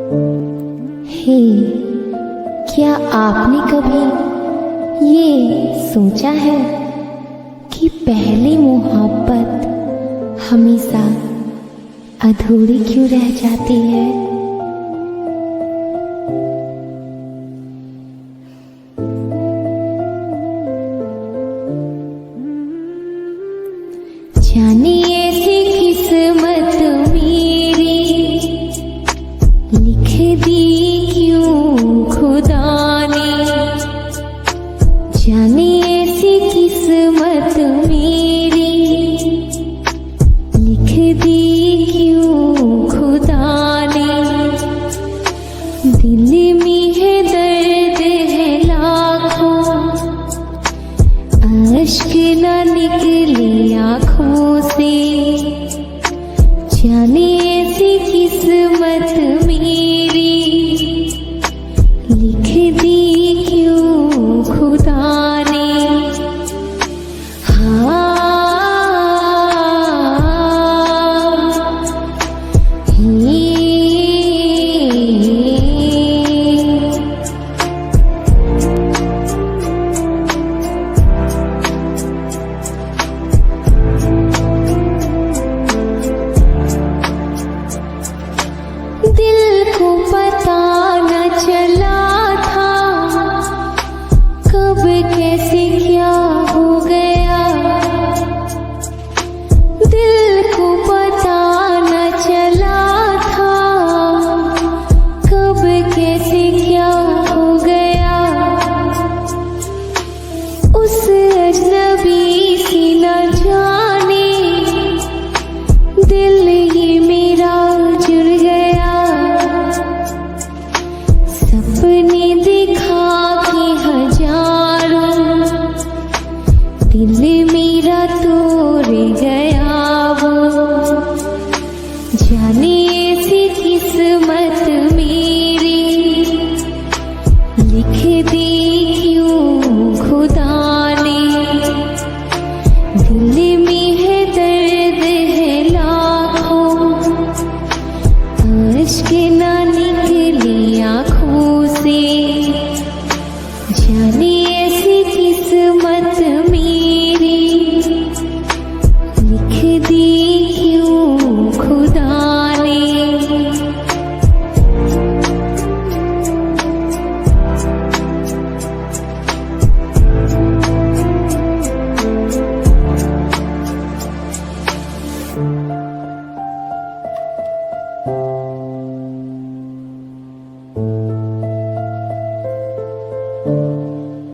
हे, क्या आपने कभी ये सोचा है कि पहली मोहब्बत हमेशा अधूरी क्यों रह जाती है? जाने ऐसी किस्मत मेरी लिख दी क्यों खुदा ने, जाने ऐसी किस्मत मेरी लिख दी क्यों खुदा ने। दिल में है दर्द है लाखों, अश्क न निकले आँखों से, जाने ऐसी किस्मत मेरी लिख दी क्यों खुदा ने। दिल को